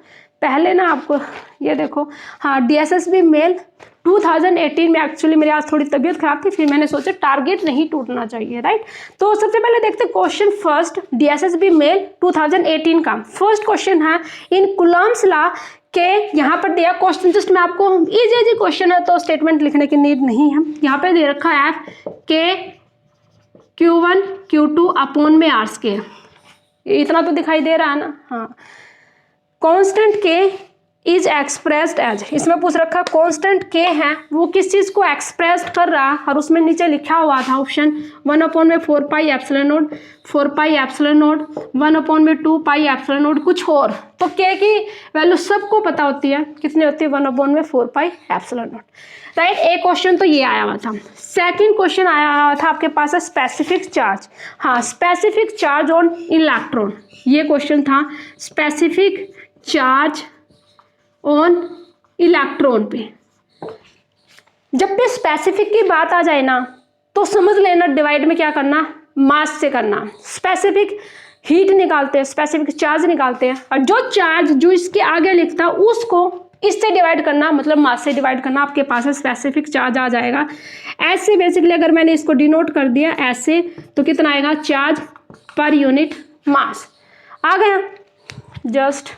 पहले ना आपको ये देखो, हाँ DSSB मेल 2018 में, एक्चुअली मेरी आज थोड़ी तबीयत खराब थी, फिर मैंने सोचा टारगेट नहीं टूटना चाहिए, राइट। तो सबसे पहले देखते क्वेश्चन फर्स्ट, DSSB मेल 2018 का फर्स्ट क्वेश्चन है, इन कूलम्ब्स लॉ के यहाँ पर दिया क्वेश्चन, जस्ट मैं आपको इजी क्वेश्चन है तो स्टेटमेंट लिखने की नीड नहीं है। यहाँ पे दे रखा है K Q1 Q2 अपॉन में R स्क्वायर, इतना तो दिखाई दे रहा है ना, हाँ। Constant K is expressed as, इसमें पूछ रखा कांस्टेंट K है वो किस चीज़ को एक्सप्रेस कर रहा है, और उसमें नीचे लिखा हुआ था option 1/4 pi epsilon not, 4 pi epsilon not, 1/2 pi epsilon not, कुछ और। तो K की वैल्यू सबको पता होती है, कितनी होती है, 1/4 पाई एप्सिलॉन नॉट, राइट। एक क्वेश्चन तो ये आया हुआ था। सेकंड क्वेश्चन आया हुआ था आपके पास है स्पेसिफिक चार्ज, हाँ स्पेसिफिक चार्ज ऑन इलेक्ट्रॉन, ये क्वेश्चन था स्पेसिफिक चार्ज ऑन इलेक्ट्रॉन पे। जब भी स्पेसिफिक की बात आ जाए ना तो समझ लेना डिवाइड में क्या करना, मास से करना। स्पेसिफिक हीट निकालते हैं, स्पेसिफिक चार्ज निकालते हैं, और जो चार्ज जो इसके आगे लिखता है उसको इससे डिवाइड करना, मतलब मास से डिवाइड करना, आपके पास है स्पेसिफिक चार्ज आ जाएगा। ऐसे बेसिकली अगर मैंने इसको डिनोट कर दिया ऐसे तो कितना आएगा, चार्ज पर यूनिट मास आ गया। जस्ट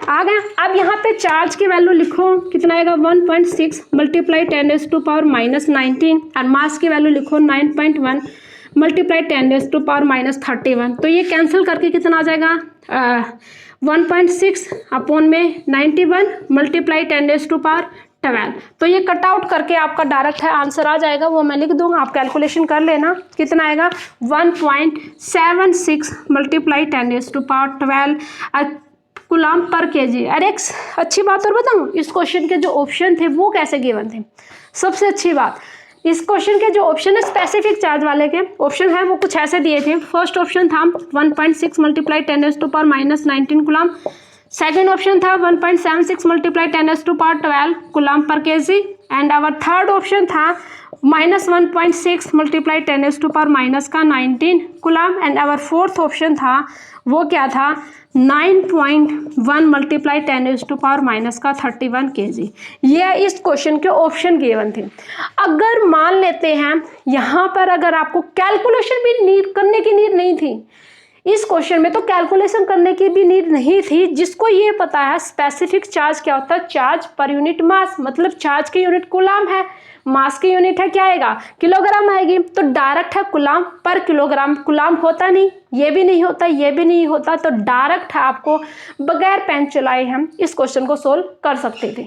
आ गया। अब यहाँ पे चार्ज की वैल्यू लिखो, कितना आएगा 1.6 मल्टीप्लाई 10⁻⁻19, और मास की वैल्यू लिखो 9.1 मल्टीप्लाई 10⁻⁻31। तो ये कैंसिल करके कितना आ जाएगा 1.6 अपॉन में 91 मल्टीप्लाई 10⁻12। तो ये कट आउट करके आपका डायरेक्ट है आंसर आ जाएगा, वो मैं लिख दूंगा, आप कैलकुलेशन कर लेना। कितना आएगा 1.76 मल्टीप्लाई 10⁻12। Coulomb per KG. अरे एक अच्छी बात और बताऊं, इस क्वेश्चन के जो ऑप्शन थे वो कैसे गिवन थे। सबसे अच्छी बात, इस क्वेश्चन के जो ऑप्शन है स्पेसिफिक चार्ज वाले के ऑप्शन है वो कुछ ऐसे दिए थे। फर्स्ट ऑप्शन था 1.6 मल्टीप्लाई 10⁻⁻19 कूलाम। सेकेंड ऑप्शन था 1.76 multiply 10⁻12 coulomb per KG. And our third option था -1.6 multiply 10⁻⁻19 coulomb. And our fourth option था वो क्या था 9.1 मल्टीप्लाई 10⁻31 kg। ये इस क्वेश्चन के ऑप्शन गिवन थे। अगर मान लेते हैं यहाँ पर अगर आपको कैलकुलेशन भी करने की नीड नहीं थी, इस क्वेश्चन में तो कैलकुलेशन करने की भी नीड नहीं थी। जिसको ये पता है स्पेसिफिक चार्ज क्या होता है, चार्ज पर यूनिट मास, मतलब चार्ज की यूनिट कूलाम है, मास की यूनिट है क्या आएगा किलोग्राम आएगी, तो डायरेक्ट है कूलाम पर किलोग्राम। कूलाम होता नहीं, ये भी नहीं होता, ये भी नहीं होता, तो डायरेक्ट है आपको बगैर पेन चलाए हम इस क्वेश्चन को सोल्व कर सकते थे।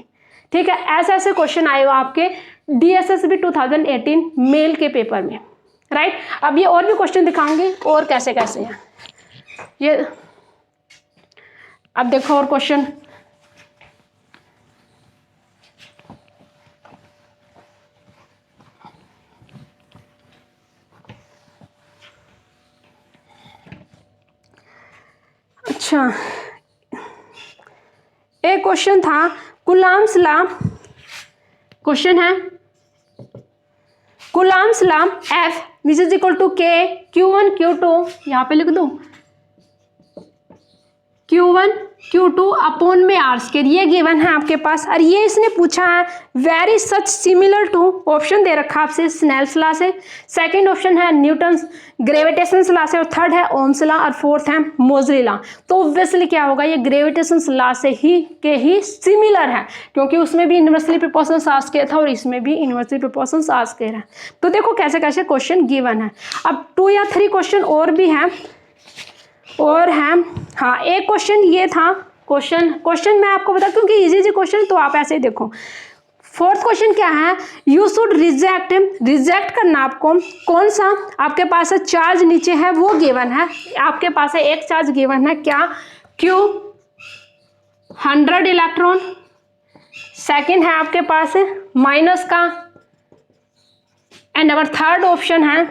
ठीक है, ऐसे ऐसे क्वेश्चन आए हो आपके DSSB 2018 मेल के पेपर में, राइट। अब ये और भी क्वेश्चन दिखाऊंगे और कैसे कैसे हैं ये। अब देखो और क्वेश्चन, अच्छा एक क्वेश्चन था कूलाम्स लॉ। क्वेश्चन है Coulomb's law F which is equal to K Q1 Q2, यहाँ पे लिख दूं Q1 Q2 अपॉन में R स्क्वायर, ये गिवन है आपके पास। और ये इसने पूछा है very such similar to, option दे रखा आपसे स्नेल्स लॉ से, सेकंड ऑप्शन है न्यूटन्स ग्रेविटेशंस लॉ से, और थर्ड है ओम्स लॉ, और फोर्थ है मोजरी लॉ। तो ऑब्वियसली क्या होगा, ये ग्रेविटेशंस लॉ से ही सिमिलर है, क्योंकि उसमें भी इन्वर्सली प्रोपोर्शनल आर स्क्वायर था और इसमें भी इन्वर्सली प्रोपोर्शनल आर स्क्वायर है। तो देखो कैसे कैसे क्वेश्चन गिवन है। अब 2 या 3 क्वेश्चन और भी हैं और हैं। हाँ, एक क्वेश्चन ये था, क्वेश्चन मैं आपको बता, क्योंकि इजी क्वेश्चन तो आप ऐसे ही देखो। फोर्थ क्वेश्चन क्या है, यू शुड रिजेक्ट करना आपको कौन सा आपके पास है चार्ज नीचे है वो गिवन है। आपके पास है एक चार्ज गिवन है क्या, Q 100 इलेक्ट्रॉन। सेकंड है आपके पास है माइनस का, एंड अवर थर्ड ऑप्शन है,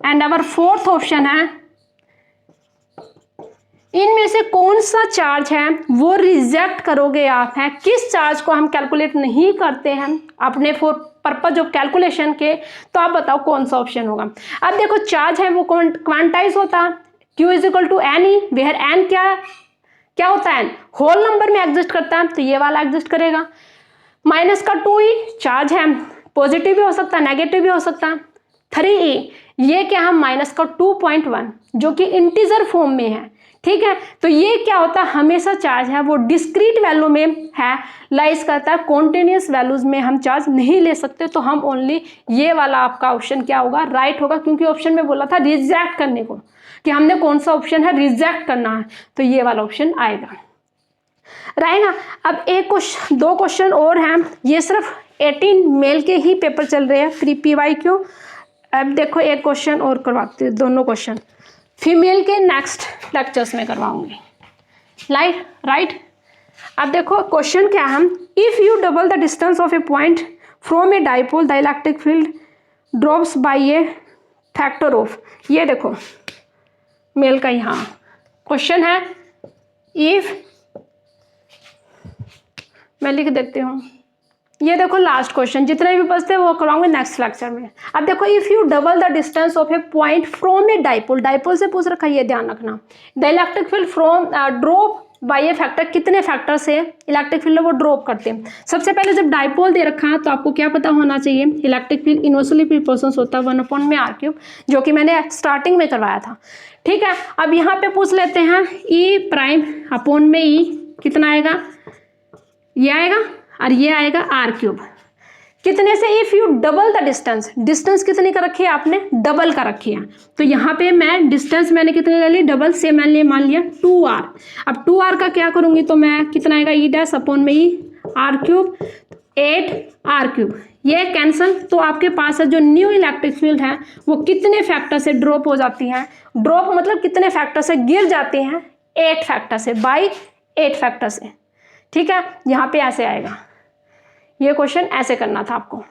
एंड अवर फोर्थ ऑप्शन है, इनमें से कौन सा चार्ज है वो रिजेक्ट करोगे आप, है किस चार्ज को हम कैलकुलेट नहीं करते हैं अपने फॉर पर्पज ऑफ कैलकुलेशन के, तो आप बताओ कौन सा ऑप्शन होगा। अब देखो चार्ज है वो क्वांटाइज होता है, Q is equal to N E, where N क्या होता है, होल नंबर में एग्जिस्ट करता है, तो ये वाला एग्जिस्ट करेगा। माइनस का 2e चार्ज है, पॉजिटिव भी हो सकता है नेगेटिव भी हो सकता है। 3e ये क्या है माइनस का 2.1 जो कि इंटीजर फॉर्म में है, ठीक है। तो ये क्या होता है, हमेशा चार्ज है वो डिस्क्रीट वैल्यू में है लाइज करता है, कॉन्टिन्यूस वैल्यूज में हम चार्ज नहीं ले सकते। तो हम ओनली ये वाला आपका ऑप्शन क्या होगा, राइट होगा, क्योंकि ऑप्शन में बोला था रिजेक्ट करने को कि हमने कौन सा ऑप्शन है रिजेक्ट करना है, तो ये वाला ऑप्शन आएगा रहेगा। अब एक क्वेश्चन 2 क्वेश्चन और हैं, ये सिर्फ 18 मेल के ही पेपर चल रहे हैं प्री PYQ। अब देखो एक क्वेश्चन और करवाते हैं, दोनों क्वेश्चन फीमेल के नेक्स्ट लेक्चर्स में करवाऊंगी, राइट। अब देखो क्वेश्चन क्या है, if you double the distance of a point from a dipole the electric field drops by a factor of, ये देखो मेल का यहाँ क्वेश्चन है, इफ मैं लिख देती हूँ, ये देखो लास्ट क्वेश्चन, जितने भी बचते हैं वो कराऊंगे नेक्स्ट लेक्चर में। अब देखो if you double the distance of a point from a dipole से पूछ रखा है, ये ध्यान रखना, the electric field from drop by a factor, कितने फैक्टर से इलेक्ट्रिक फील्ड वो ड्रॉप करते हैं। सबसे पहले जब डाइपोल दे रखा है तो आपको क्या पता होना चाहिए, इलेक्ट्रिक फील्ड इनवर्सली प्रोपोर्शनल होता है 1/r3, जो कि मैंने स्टार्टिंग में करवाया था, ठीक है। अब यहाँ पे पूछ लेते हैं E प्राइम अपॉन में E कितना आएगा, ये आएगा और ये आएगा r3 कितने से, if you double the distance कितनी का रखी है आपने, डबल का रखी है। तो यहाँ पे मैं डिस्टेंस मैंने कितने ले ली, डबल से मैंने मान लिया 2r। अब 2r का क्या करूंगी, तो मैं कितना आएगा E डैश अपॉन में E r3, 8r3, ये कैंसल, तो आपके पास है जो न्यू इलेक्ट्रिक फील्ड है वो कितने फैक्टर से ड्रॉप हो जाती है, ड्रॉप मतलब कितने फैक्टर से गिर जाती हैं, 8 फैक्टर से, बाई 8 फैक्टर से। ठीक है, यहाँ पे ऐसे आएगा, ये क्वेश्चन ऐसे करना था आपको।